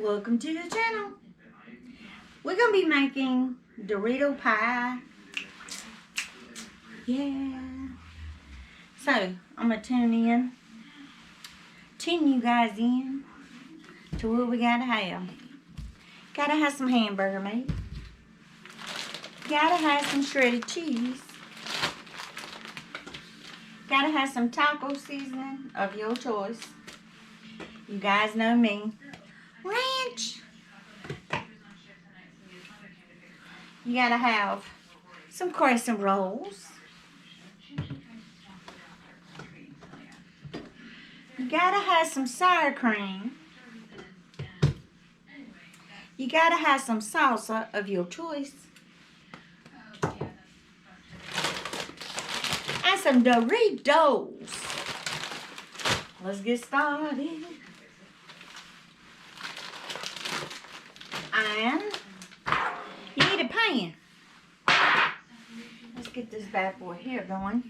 Welcome to the channel. We're going to be making Dorito pie. Yeah. So, I'm going to tune you guys in to what we got to have. Got to have some hamburger meat. Got to have some shredded cheese. Got to have some taco seasoning of your choice. You guys know me. Ranch. You gotta have some crescent rolls. You gotta have some sour cream. You gotta have some salsa of your choice. And some Doritos. Let's get started. And you need a pan. Let's get this bad boy here going.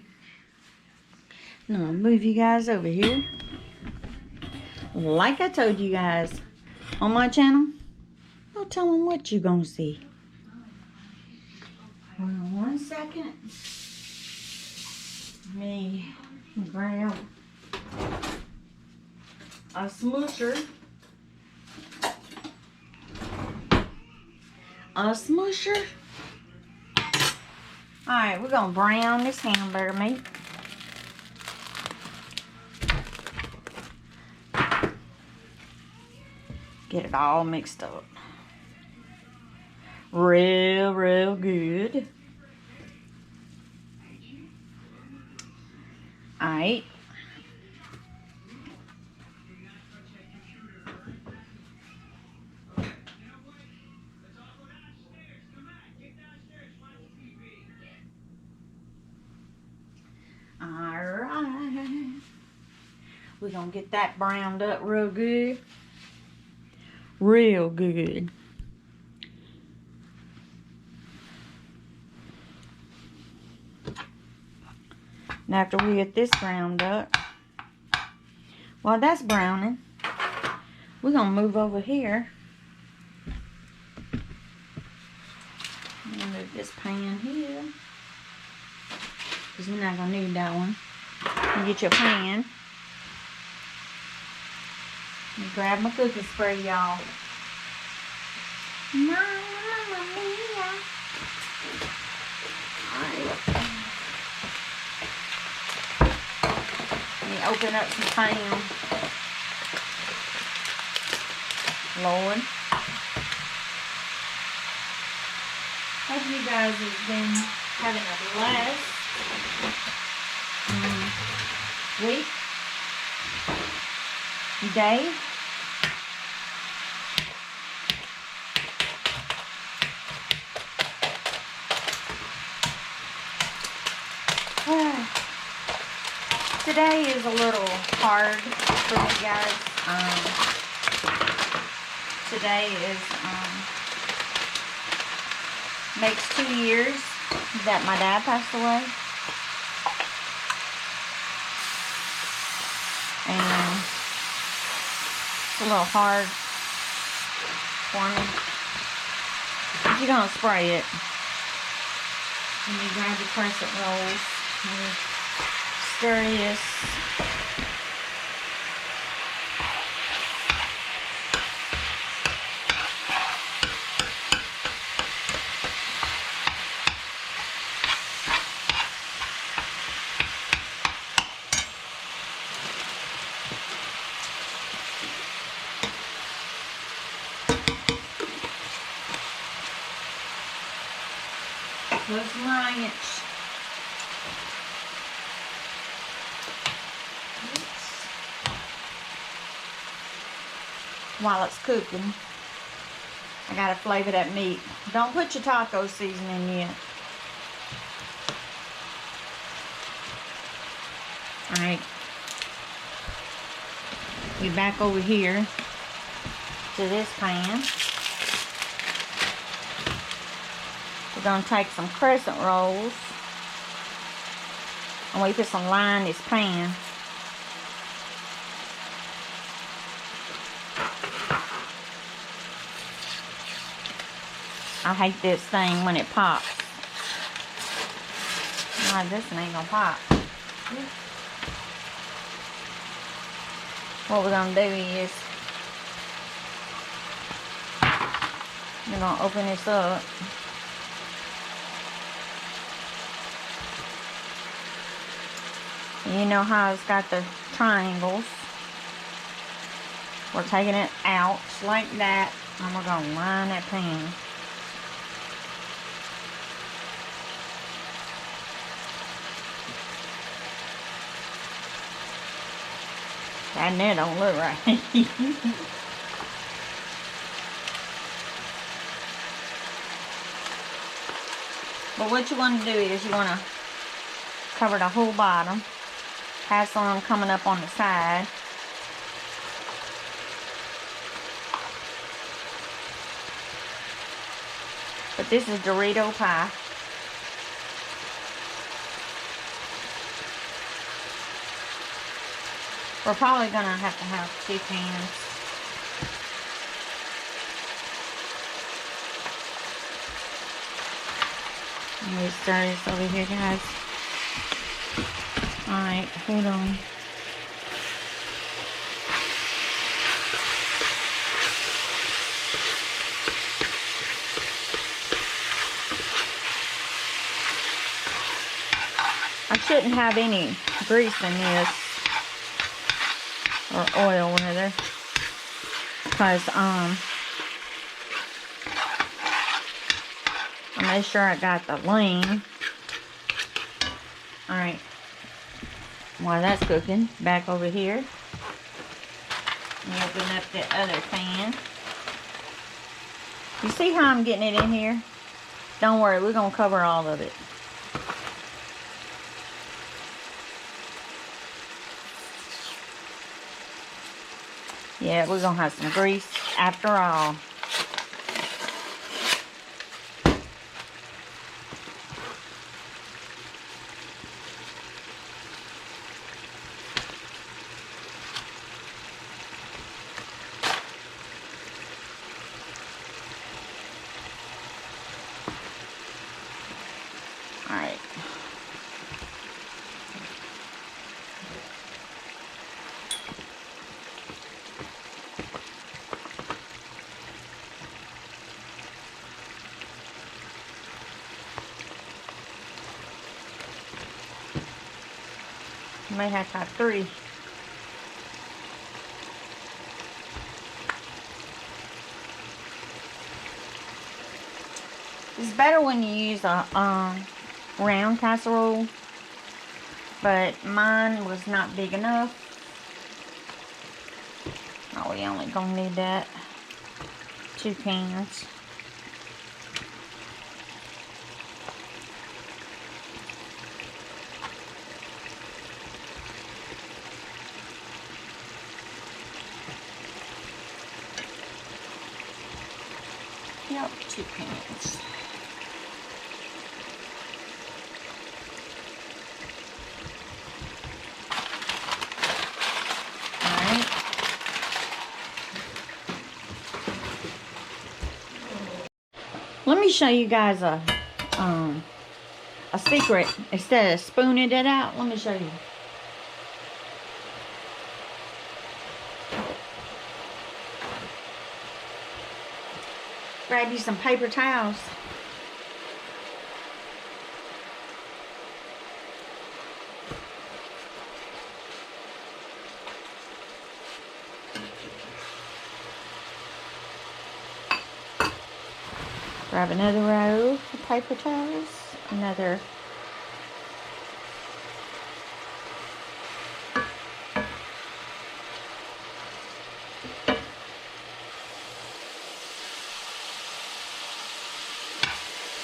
Now I'll move you guys over here. Like I told you guys on my channel, don't tell them what you're gonna see. Hold on 1 second. Let me grab a smoosher. A smoosher. Alright, we're going to brown this hamburger meat. Get it all mixed up. Real good. Alright. Alright. We're going to get that browned up real good. Real good. Now after we get this browned up, while that's browning, we're going to move over here. I'm going to move this pan here, because we're not going to need that one. You get your pan. Let me grab my cooking spray, y'all. Mamma mia. Alright. Let me open up some pan. Lord. Hope you guys have been having a blast week, day. Today is a little hard for me, guys. Today is makes 2 years that my dad passed away. And it's a little hard for me. But you're going to spray it. And you grab your crescent rolls. And you stir this. Put some ranch. While it's cooking, I gotta flavor that meat. Don't put your taco seasoning in. Alright. You back over here to this pan. We're going to take some crescent rolls and we put some line in this pan. I hate this thing when it pops. No, this one ain't gonna pop. What we're gonna do is we're gonna open this up. You know how it's got the triangles. We're taking it out like that, and we're gonna line that pan. And that don't look right. But what you want to do is you want to cover the whole bottom. Have some coming up on the side. But this is Dorito pie. We're probably going to have 2 pans. Let me start this over here, guys. Alright, hold on. I shouldn't have any grease in this. Or oil, rather. Because, I made sure I got the lean. Alright. While that's cooking, back over here. And open up the other pan. You see how I'm getting it in here? Don't worry, we're going to cover all of it. Yeah, we're going to have some grease after all. Alright. May have to have 3. It's better when you use a round casserole, but mine was not big enough. Oh, we only gonna need that 2 pans. Yep, 2 pans. Alright. Let me show you guys a secret. Instead of spooning it out, let me show you. Grab you some paper towels. Grab another roll of paper towels. Another.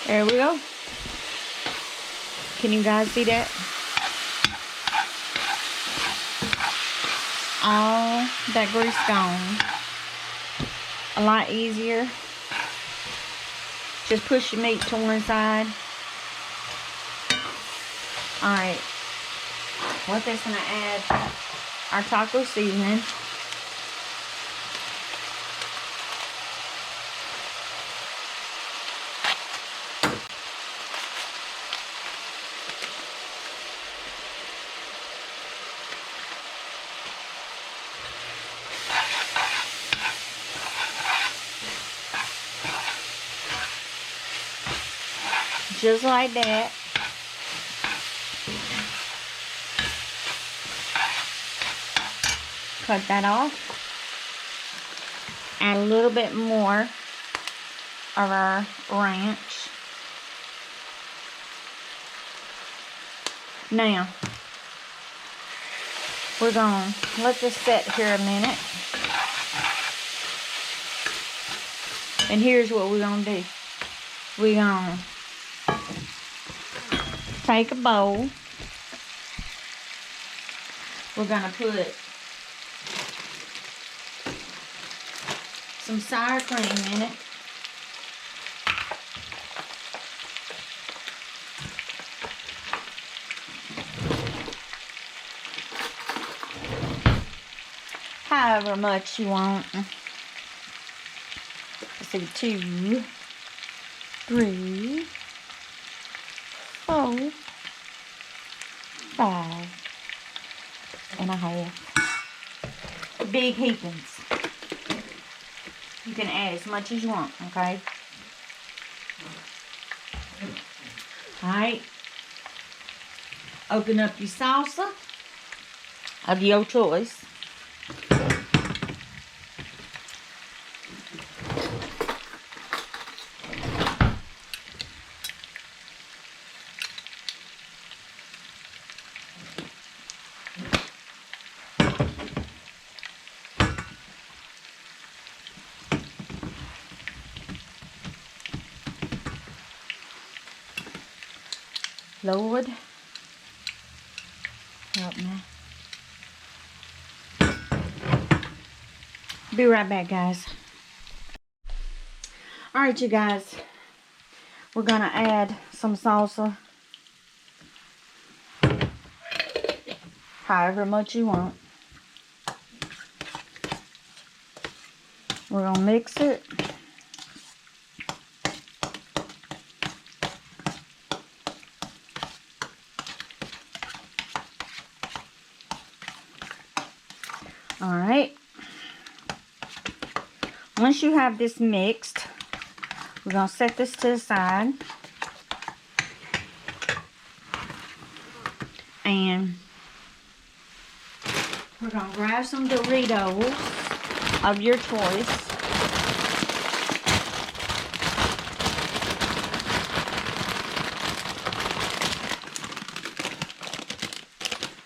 There we go. Can you guys see that? All that grease gone. A lot easier. Just push your meat to one side. Alright. We're just going to add our taco seasoning. just like that. Cut that off. Add a little bit more of our ranch. Now, we're going to let this set here a minute. And here's what we're going to do. We're going to take a bowl. We're going to put some sour cream in it. However much you want. Let's see, 2, 3, 4, 5 and a half. Big heapings. You can add as much as you want, okay? Alright. Open up your salsa of your choice. Lord, help me. Be right back, guys. Alright, you guys. We're going to add some salsa. However much you want. We're going to mix it. Alright. Once you have this mixed, we're going to set this to the side. And we're going to grab some Doritos of your choice.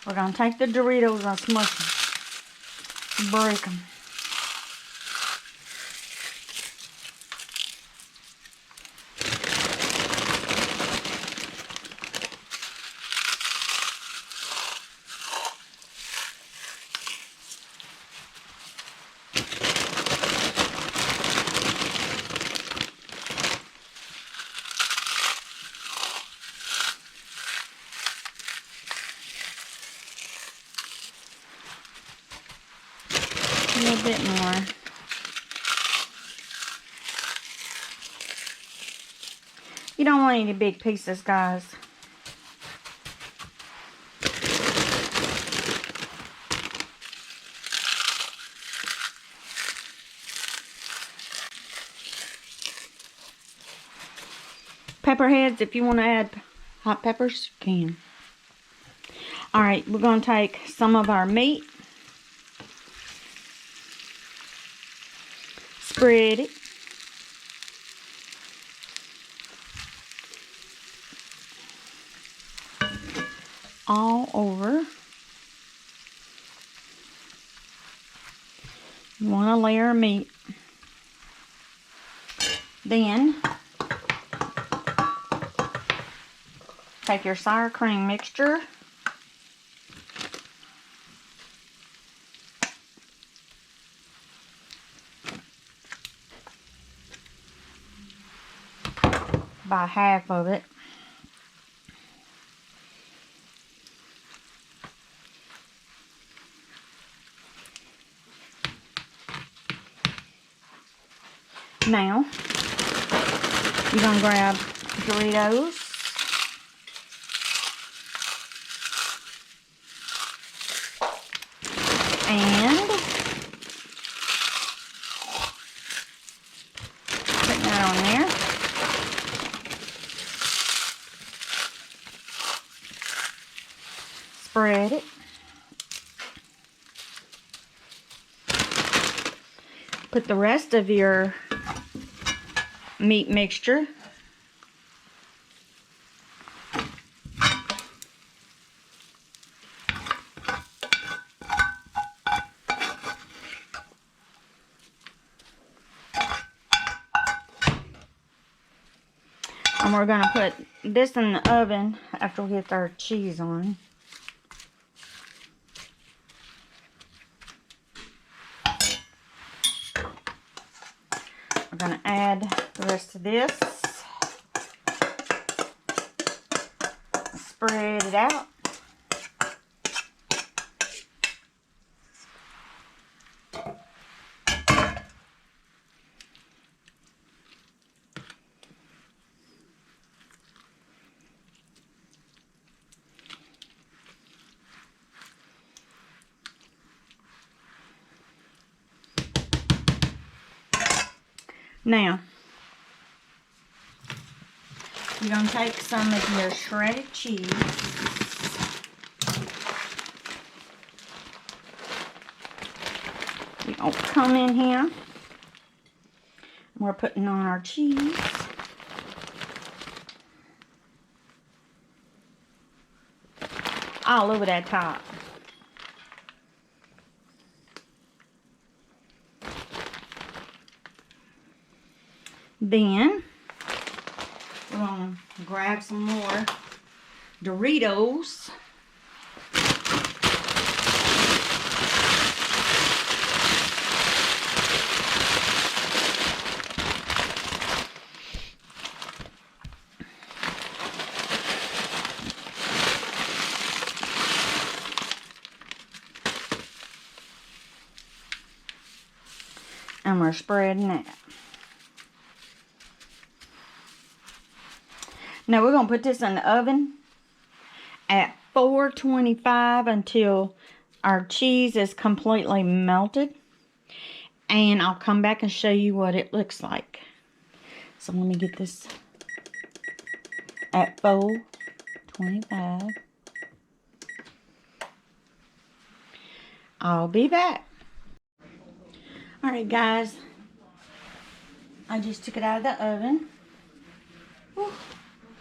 We're going to take the Doritos and smush them. Break them. A little bit more. You don't want any big pieces, guys. Pepper heads, if you want to add hot peppers, you can. Alright, we're going to take some of our meat. Spread it. All over. You want a layer of meat. Then, take your sour cream mixture. About half of it. Now, you're going to grab Doritos. And put that on there. spread it. Put the rest of your meat mixture. And we're going to put this in the oven after we get our cheese on. We're going to add the rest of this. Spread it out. Now, you're going to take some of your shredded cheese. You're going to come in here. We're putting on our cheese. All over that top. Then, we're going to grab some more Doritos. And we're spreading that. Now we're going to put this in the oven at 425 until our cheese is completely melted. And I'll come back and show you what it looks like. So let me get this at 425. I'll be back. Alright guys, I just took it out of the oven. Whew.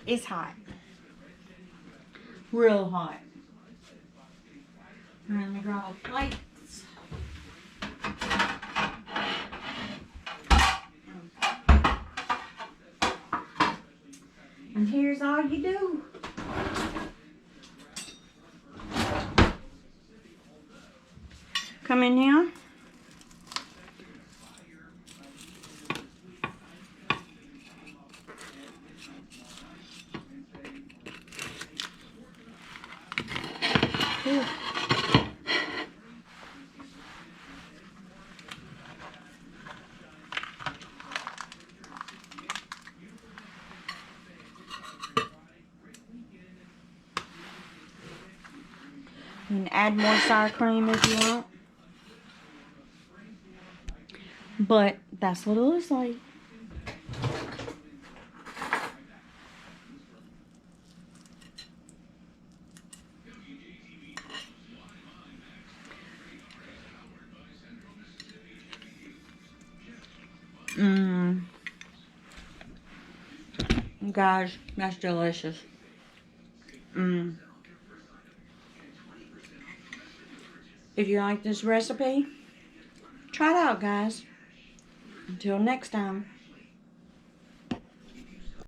It's hot. Real hot. Let me grab a plate. And here's all you do. Come in here. You can add more sour cream if you want. But that's what it looks like. Guys, that's delicious. If you like this recipe, try it out, guys. Until next time.